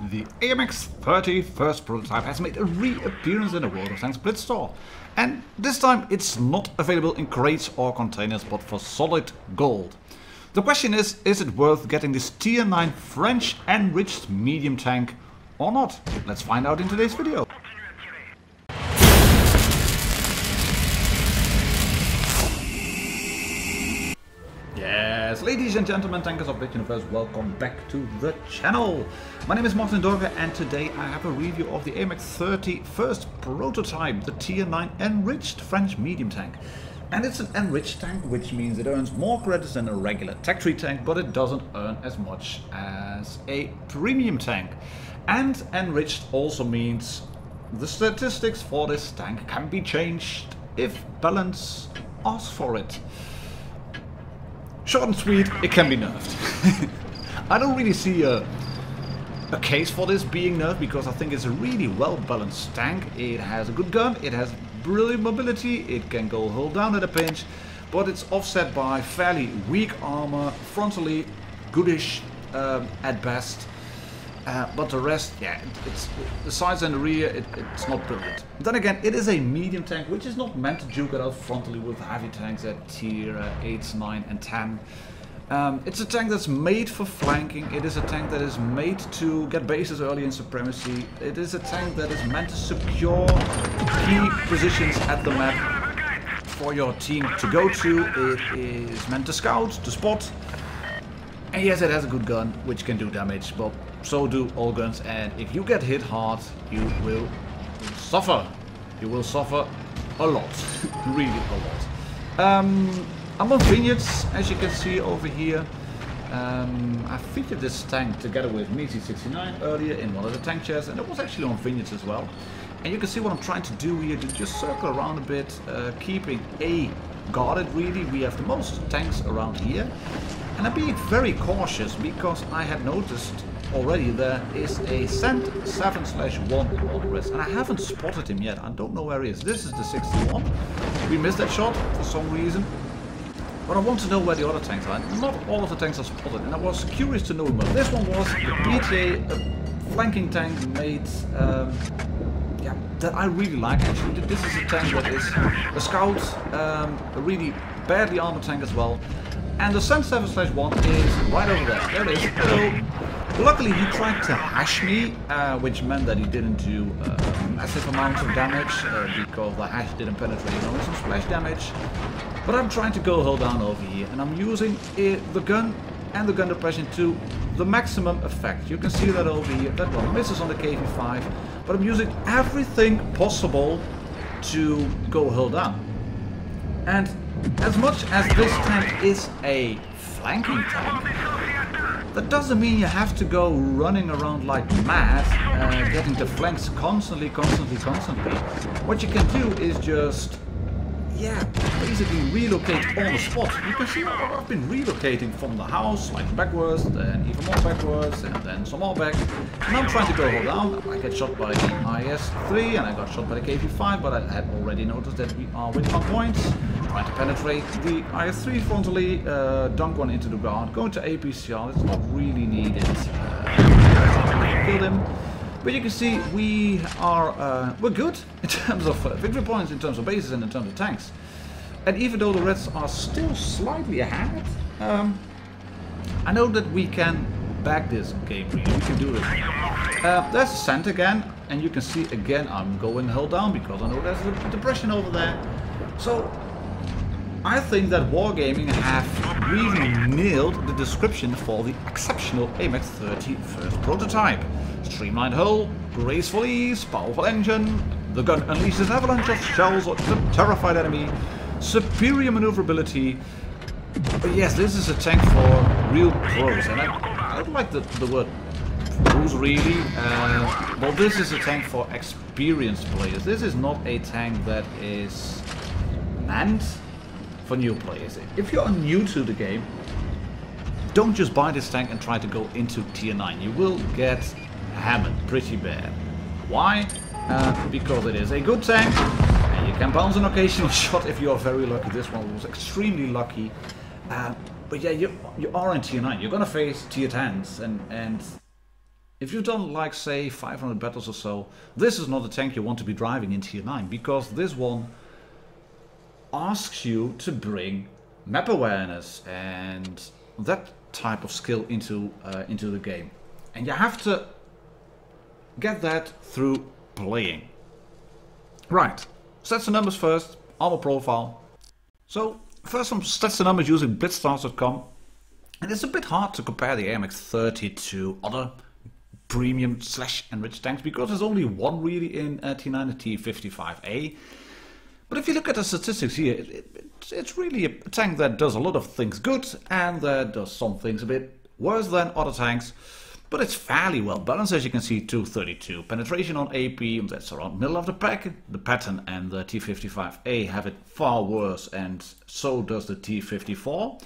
The AMX 30 first prototype has made a reappearance in the WoT Blitz store. And this time it's not available in crates or containers, but for solid gold. The question is it worth getting this tier 9 French enriched medium tank or not? Let's find out in today's video. Yes, ladies and gentlemen, tankers of the universe, welcome back to the channel. My name is Martindogger and today I have a review of the AMX 30 first prototype, the tier 9 enriched French medium tank. And it's an enriched tank, which means it earns more credits than a regular tech tree tank, but it doesn't earn as much as a premium tank. And enriched also means the statistics for this tank can be changed if balance asks for it. Short and sweet, it can be nerfed. I don't really see a case for this being nerfed because I think it's a really well balanced tank. It has a good gun, it has brilliant mobility, it can go hull down at a pinch, but it's offset by fairly weak armor, frontally goodish at best. But the rest, yeah, it's the sides and the rear, it's not brilliant. Then again, it is a medium tank, which is not meant to duke it out frontally with heavy tanks at tier 8, 9 and 10. It's a tank that's made for flanking, it is a tank that is made to get bases early in supremacy, it is a tank that is meant to secure key positions at the map for your team to go to, it is meant to scout, to spot, and yes, it has a good gun, which can do damage, but so do all guns, and if you get hit hard, you will suffer. You will suffer a lot, really a lot. I'm on Vineyards, as you can see over here. I featured this tank together with Meaty69 earlier in one of the tank chairs, and it was actually on Vineyards as well. And you can see what I'm trying to do here, to just circle around a bit, keeping A guarded really. We have the most tanks around here. And I'm being very cautious because I had noticed already there is a Cent 7/1 in all the rest, and I haven't spotted him yet. I don't know where he is. This is the 61. We missed that shot for some reason. But I want to know where the other tanks are. Not all of the tanks are spotted, and I was curious to know more. This one was the PTA, a flanking tank made, yeah, that I really like actually. This is a tank that is a scout, a really badly armored tank as well. And the Cent 7/1 is right over there. There it is. Hello. Luckily he tried to hash me, which meant that he didn't do massive amounts of damage, because the hash didn't penetrate, only some splash damage. But I'm trying to go hull down over here, and I'm using the gun and the gun depression to the maximum effect. You can see that over here. That one misses on the KV5, but I'm using everything possible to go hull down. And as much as this tank is a flanking tank, that doesn't mean you have to go running around like mad, getting the flanks constantly. What you can do is just, yeah, basically relocate on the spot. You can see I've been relocating from the house, like backwards, then even more backwards, and then some more back. And I'm trying to go down. I get shot by the IS-3 and I got shot by the KV-5, but I had already noticed that we are winning on points. Trying to penetrate the IS-3 frontally, dunk one into the ground, going to APCR, it's not really needed. Killed him. But you can see we are, we're good in terms of victory points, in terms of bases and in terms of tanks. And even though the Reds are still slightly ahead, I know that we can back this game, really. We can do it. There's a Cent again, and you can see again I'm going hull down because I know there's a depression over there. So I think that Wargaming have really nailed the description for the exceptional AMX 30 first prototype. Streamlined hull, graceful ease, powerful engine, the gun unleashes an avalanche of shells on the terrified enemy, superior maneuverability. But yes, this is a tank for real pros, and I don't like the word pros really. Well, this is a tank for experienced players. This is not a tank that is meant for new players. If you're new to the game, don't just buy this tank and try to go into tier 9. You will get hammered pretty bad. Why? Because it is a good tank and you can bounce an occasional shot if you are very lucky. This one was extremely lucky. But yeah, you are in tier 9. You're gonna face tier 10s and if you've done like say 500 battles or so, this is not a tank you want to be driving in tier 9, because this one asks you to bring map awareness and that type of skill into the game. And you have to get that through playing. Right, stats and numbers first, armor profile. So first some stats and numbers using blitzstars.com. And it's a bit hard to compare the AMX 30 to other premium / enriched tanks, because there's only one really in T9, the T55A. But if you look at the statistics here, it's really a tank that does a lot of things good and that does some things a bit worse than other tanks. But it's fairly well balanced, as you can see. 232 penetration on AP, that's around middle of the pack. The pattern and the T55A have it far worse, and so does the T54.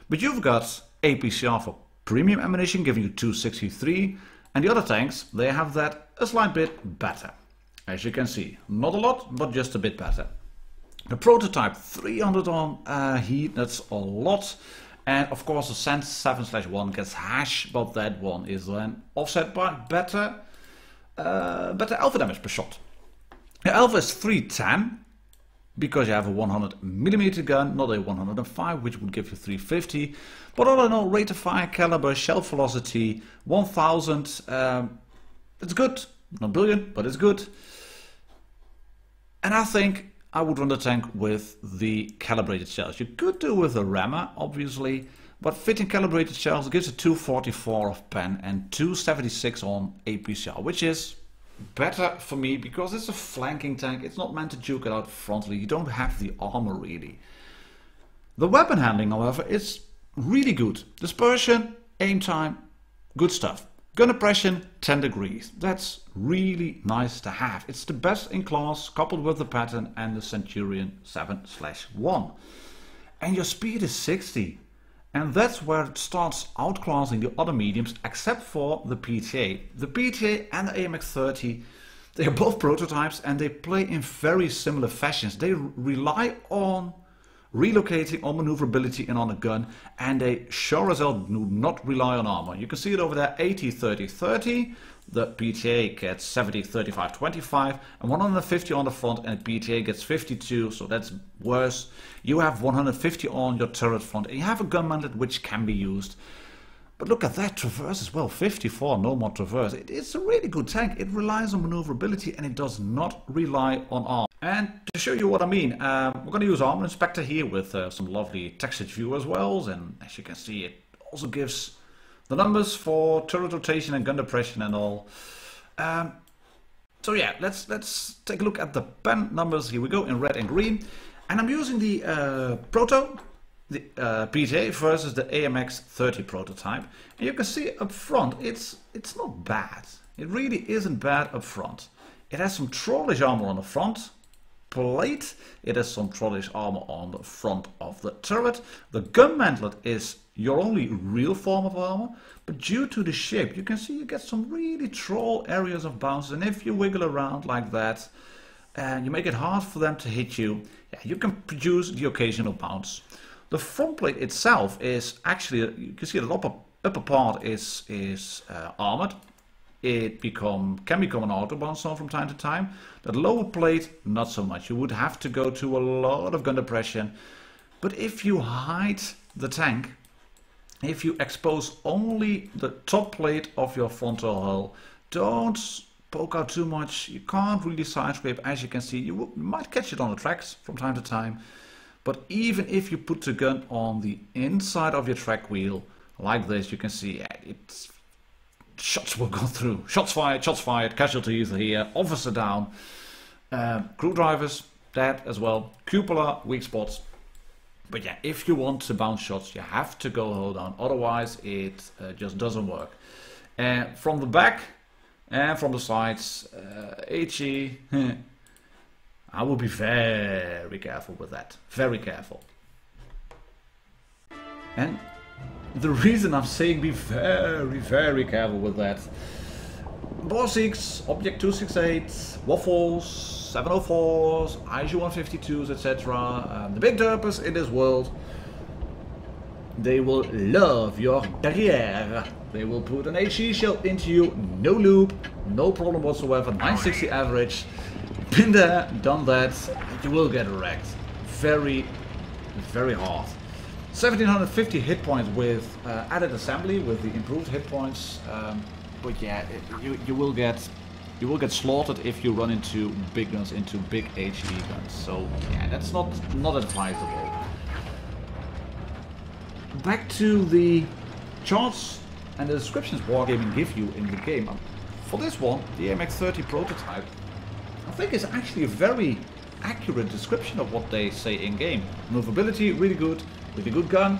But you've got APCR for premium ammunition giving you 263, and the other tanks, they have that a slight bit better. As you can see, not a lot, but just a bit better. The prototype 300 on heat, that's a lot. And of course the Sense 7/1 gets hash, but that one is then offset by better alpha damage per shot. The alpha is 310, because you have a 100mm gun, not a 105, which would give you 350. But all in all, rate of fire, caliber, shell velocity, 1000. It's good, not brilliant, but it's good. And I think I would run the tank with the calibrated shells. You could do with a rammer, obviously, but fitting calibrated shells gives a 244 of pen and 276 on APCR, which is better for me because it's a flanking tank. It's not meant to juke it out frontally. You don't have the armor really. The weapon handling, however, is really good. Dispersion, aim time, good stuff. Gun depression, 10 degrees. That's really nice to have. It's the best in class, coupled with the pattern and the Centurion 7/1. And your speed is 60. And that's where it starts outclassing the other mediums, except for the PTA. The PTA and the AMX 30, they are both prototypes and they play in very similar fashions. They rely on relocating on maneuverability and on a gun, and they sure as hell do not rely on armor. You can see it over there, 80, 30, 30. The PTA gets 70, 35, 25, and 150 on the front, and PTA gets 52, so that's worse. You have 150 on your turret front, and you have a gun mantlet which can be used. But look at that traverse as well, 54, no more traverse. It's a really good tank. It relies on maneuverability and it does not rely on armor. And to show you what I mean, we're going to use Armor Inspector here with some lovely textured view as well. And as you can see, it also gives the numbers for turret rotation and gun depression and all. So yeah, let's take a look at the pen numbers. Here we go in red and green. And I'm using the the PTA versus the AMX 30 prototype. And you can see up front, it's not bad. It really isn't bad up front. It has some trollish armor on the front plate. It has some trollish armor on the front of the turret. The gun mantlet is your only real form of armor, but due to the shape, you can see you get some really troll areas of bounce, and if you wiggle around like that and you make it hard for them to hit you, yeah, you can produce the occasional bounce. The front plate itself is actually, you can see the upper part is armored. It can become an autobahn zone from time to time. That lower plate, not so much. You would have to go to a lot of gun depression. But if you hide the tank, if you expose only the top plate of your frontal hull, don't poke out too much. You can't really side scrape, as you can see. You might catch it on the tracks from time to time. But even if you put the gun on the inside of your track wheel, like this, you can see it's shots will go through. Shots fired, casualties are here, officer down, crew drivers dead as well, cupola, weak spots. But yeah, if you want to bounce shots, you have to go hold on, otherwise it just doesn't work. From the back and from the sides, HE, I will be very careful with that, very careful. And the reason I'm saying be very careful with that, Bore 6, Object 268, Waffles, 704s, IG 152s, etc. The big derpers in this world, they will love your derrière. They will put an HE shell into you, no loop, no problem whatsoever, 960 average. Been there, done that, you will get wrecked. Very, very hard. 1750 hit points with added assembly, with the improved hit points. But yeah, you will get slaughtered if you run into big guns, into big HE guns. So yeah, that's not advisable. Back to the charts and the descriptions Wargaming give you in the game. For this one, the AMX 30 prototype, I think is actually a very accurate description of what they say in game. Movability really good, with a good gun,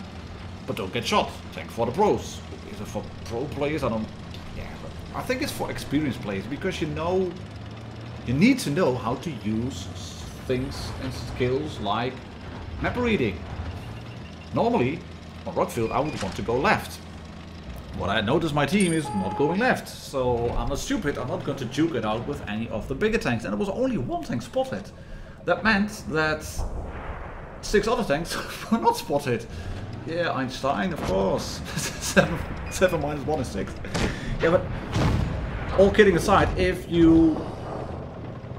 but don't get shot. Tank for the pros. Is it for pro players? I don't. Yeah, but I think it's for experienced players, because you need to know how to use things and skills like map reading. Normally, on ROCKFIELD, I would want to go left. What I noticed, my team is not going left, so I'm not stupid. I'm not going to juke it out with any of the bigger tanks, and there was only one tank spotted. That meant that 6 other tanks were not spotted. Yeah, Einstein, of course. 7 minus 1 is 6. Yeah, but all kidding aside, if you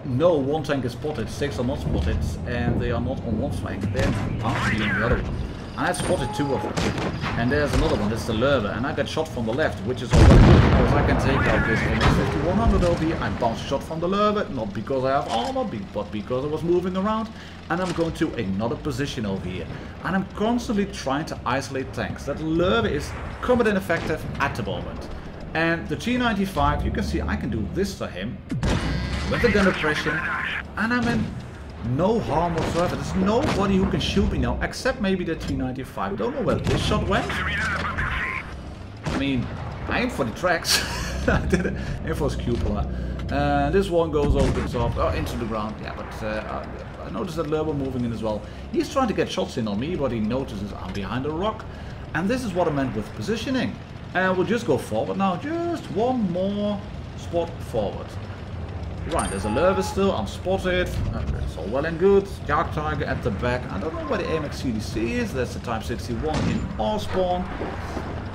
know one tank is spotted, 6 are not spotted, and they are not on one flank, then bound to be on the other one. And I spotted 2 of them. And there's another one, it's the Lurber, and I got shot from the left, which is already good, because I can take out this AMX 5100 over here. I bounced shot from the Lurber, not because I have armor, but because I was moving around. And I'm going to another position over here. And I'm constantly trying to isolate tanks. That Lurber is combat ineffective at the moment. And the T95, you can see I can do this to him with the gun oppression, and I'm in no harm whatsoever. There's nobody who can shoot me now, except maybe the T95. I don't know where this shot went. I mean, I aim for the tracks. I did it. Aim for his cupola. This one goes over the top, into the ground. Yeah, but I noticed that Lurber moving in as well. He's trying to get shots in on me, but he notices I'm behind a rock. And this is what I meant with positioning. And we'll just go forward now. Just one more spot forward. Right, there's a Lurber still, I'm spotted, it's all well and good. Jagdtiger at the back, I don't know where the AMX CDC is, that's the Type 61 in our spawn.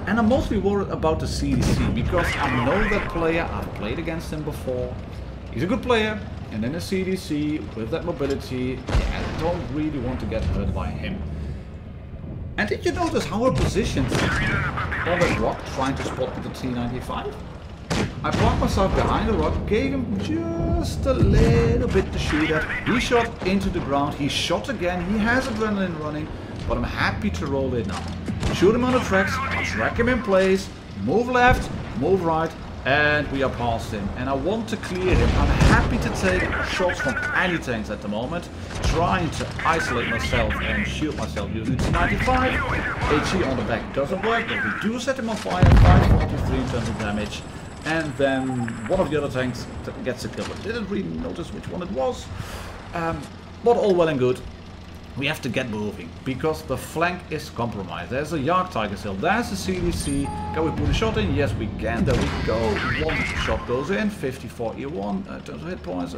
And I'm mostly worried about the CDC, because I know that player, I've played against him before. He's a good player, and then the CDC, with that mobility, yeah, I don't really want to get hurt by him. And did you notice how we're positioned on that rock, trying to spot the T95? I parked myself behind the rock, gave him just a little bit to shoot at. He shot into the ground, he shot again, he has adrenaline running, but I'm happy to roll it now. Shoot him on the tracks, track him in place, move left, move right, and we are past him. And I want to clear him. I'm happy to take shots from any tanks at the moment, trying to isolate myself and shield myself using T95. HE on the back doesn't work, but we do set him on fire, 543 in terms of damage. And then one of the other tanks gets a kill. I didn't really notice which one it was. But all well and good. We have to get moving, because the flank is compromised. There's a Jagdtiger still. There's the CDC. Can we put a shot in? Yes, we can. There we go. One shot goes in. 54 E1. Total hit points.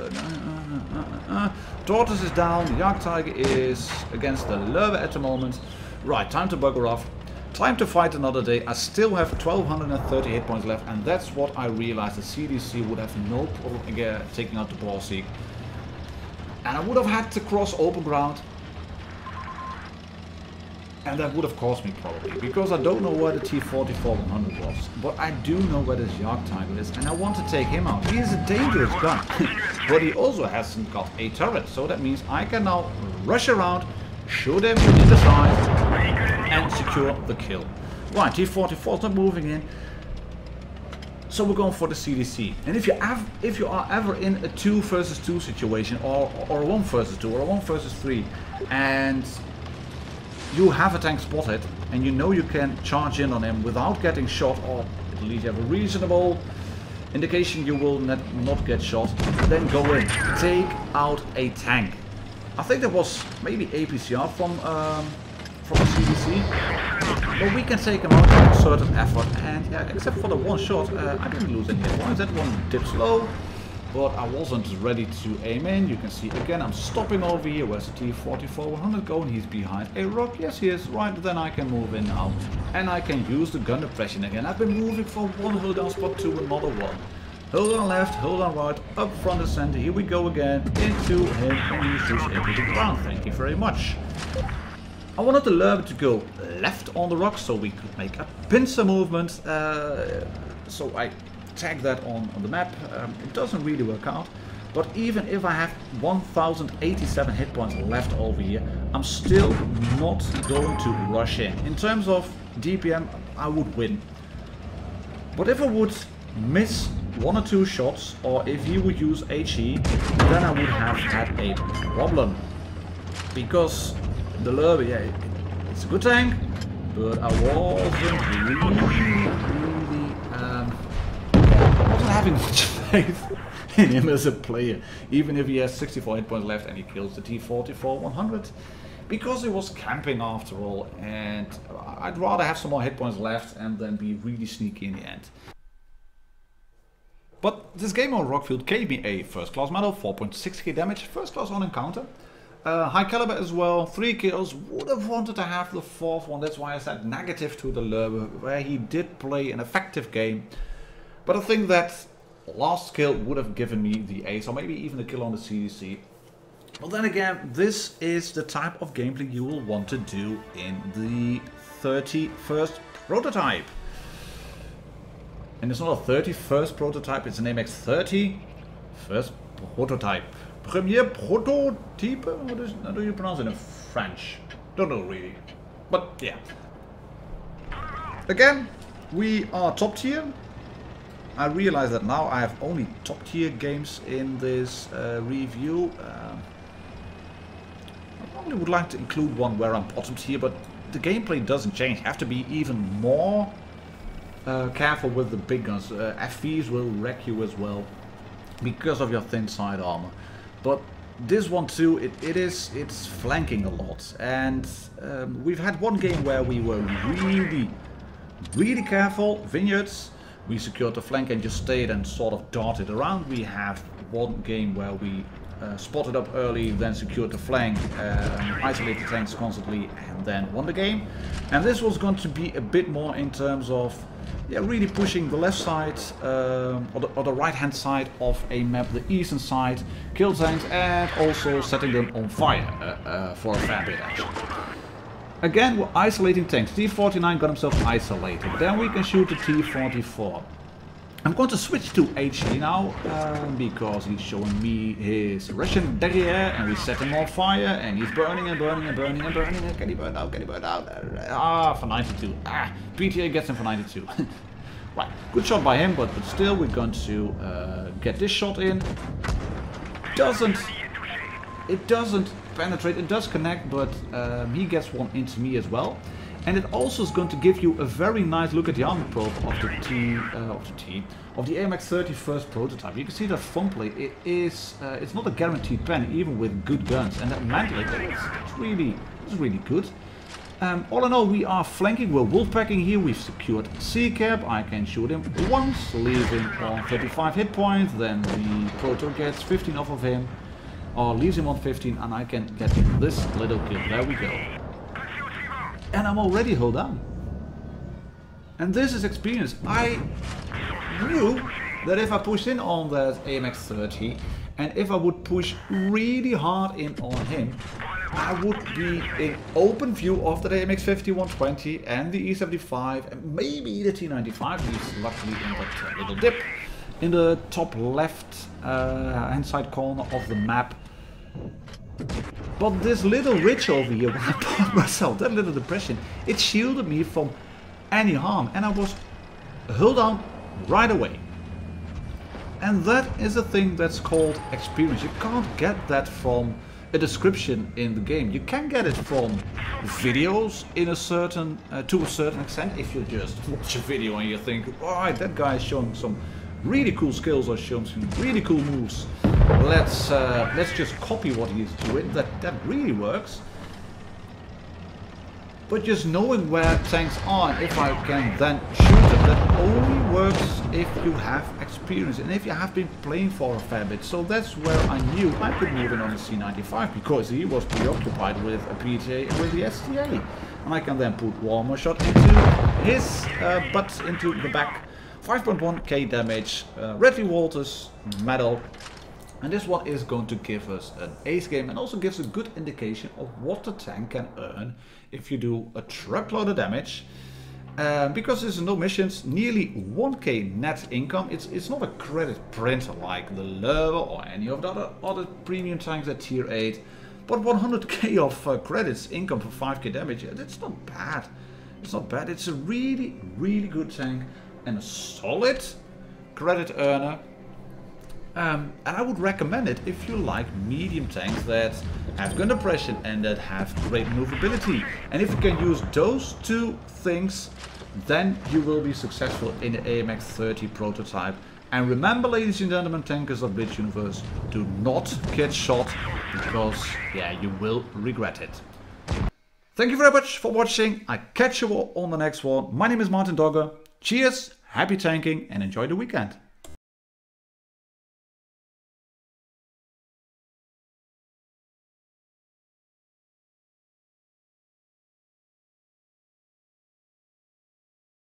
Tortoise is down. The Jagdtiger is against the Lurber at the moment. Right, time to bugger off. Time to fight another day. I still have 1230 hit points left, and that's what I realized. The CDC would have no problem again taking out the Balseek. And I would have had to cross open ground. And that would have cost me probably, because I don't know where the T-44-100 was. But I do know where this Jagdtiger is, and I want to take him out. He is a dangerous gun, but he also hasn't got a turret. So that means I can now rush around, shoot him in the side, and secure the kill. Right, T-44 is not moving in. So we're going for the CDC. And if you are ever in a 2 versus 2 situation, or a 1 versus 2, or a 1 versus 3, and you have a tank spotted, and you know you can charge in on him without getting shot, or at least you have a reasonable indication you will not get shot, then go in. Take out a tank. I think there was maybe APCR from the CDC, but we can take him out with a certain effort, and yeah, except for the one shot, I didn't lose any hit points. That one dipped slow, but I wasn't ready to aim in. You can see again I'm stopping over here. Where's the T-44-100 going? He's behind a rock. Yes, he is. Right, then I can move in now. And I can use the gun depression again. I've been moving from one hold down spot to another one. Hold on left, hold on right, up front and center. Here we go again. Into him, and he shoots into the ground. Thank you very much. I wanted the lurber to go left on the rock so we could make a pincer movement. So I tag that on the map. It doesn't really work out. But even if I have 1087 hit points left over here, I'm still not going to rush in. In terms of DPM, I would win. But if I would miss 1 or 2 shots, or if he would use HE, then I would have had a problem. Because the lurber, yeah, it's a good tank, but I wasn't having much faith in him as a player, even if he has 64 hit points left and he kills the T-44-100, because he was camping after all, and I'd rather have some more hit points left and then be really sneaky in the end. But this game on ROCKFIELD gave me a first class medal, 4.6k damage, first class on encounter. High caliber as well, 3 kills. Would have wanted to have the 4th one, that's why I said negative to the lurber, where he did play an effective game. But I think that last kill would have given me the ace, or maybe even the kill on the CDC. But then again, this is the type of gameplay you will want to do in the 31st prototype. And it's not a 31st prototype, it's an AMX 30 first prototype. Premier prototype? How do you pronounce it in French? Don't know really. But yeah. Again, we are top tier. I realize that now I have only top tier games in this review. I probably would like to include one where I'm bottom tier, but the gameplay doesn't change. You have to be even more careful with the big guns. FVs will wreck you as well because of your thin side armor. But this one too, it's flanking a lot, and we've had one game where we were really careful. Vineyards, we secured the flank and just stayed and sort of darted around. We have one game where we spotted up early, then secured the flank, isolated tanks constantly, and then won the game. And this was going to be a bit more in terms of really pushing the left side or the right hand side of a map, the eastern side, kill tanks, and also setting them on fire for a fair bit actually. Again, we're isolating tanks. T-49 got himself isolated. Then we can shoot the T-44. I'm going to switch to HE now because he's showing me his Russian derriere, and we set him on fire, and he's burning and burning and burning and burning. Can he burn out? Can he burn out? Ah, for 92. Ah, PTA gets him for 92. Right, good shot by him, but still we're going to get this shot in. It doesn't penetrate. It does connect, but he gets one into me as well. And it also is going to give you a very nice look at the armor profile of the AMX 30 first prototype. You can see that front plate, it's not a guaranteed pen, even with good guns, and that mantle, it's really good. All in all, we are flanking, we're wolfpacking here. We've secured C-cap. I can shoot him once, leave him on 35 hit points, then the proto gets 15 off of him, or leaves him on 15, and I can get this little kill. There we go. And I'm already hold down. And this is experience. I knew that if I pushed in on that AMX 30, and if I would push really hard in on him, I would be in open view of the AMX 50-120 and the E75 and maybe the T95. He's luckily in that little dip in the top left hand side corner of the map. But this little ridge over here, when I parked myself, that little depression, it shielded me from any harm, and I was held down right away. And that is a thing that's called experience. You can't get that from a description in the game. You can get it from videos in a certain, to a certain extent. If you just watch a video and you think, alright, that guy is showing some really cool skills or showing some really cool moves. Let's just copy what he's doing. That really works. But just knowing where tanks are, and if I can then shoot them, that only works if you have experience and if you have been playing for a fair bit. So that's where I knew I could move in on the C95 because he was preoccupied with a PTA and with the STA. And I can then put one more shot into his butt, into the back. 5.1k damage, red revolters, metal. And this one is going to give us an ace game and also gives a good indication of what the tank can earn if you do a truckload of damage. Because there's no missions, nearly 1k net income. It's not a credit printer like the Lover or any of the other premium tanks at tier 8. But 100k of credits income for 5k damage, that's not bad. It's not bad. It's a really, really good tank and a solid credit earner. And I would recommend it if you like medium tanks that have gun depression and that have great maneuverability. And if you can use those two things, then you will be successful in the AMX 30 prototype. And remember, ladies and gentlemen, tankers of Blitz Universe, do not get shot because, yeah, you will regret it. Thank you very much for watching. I catch you all on the next one. My name is Martindogger. Cheers, happy tanking, and enjoy the weekend.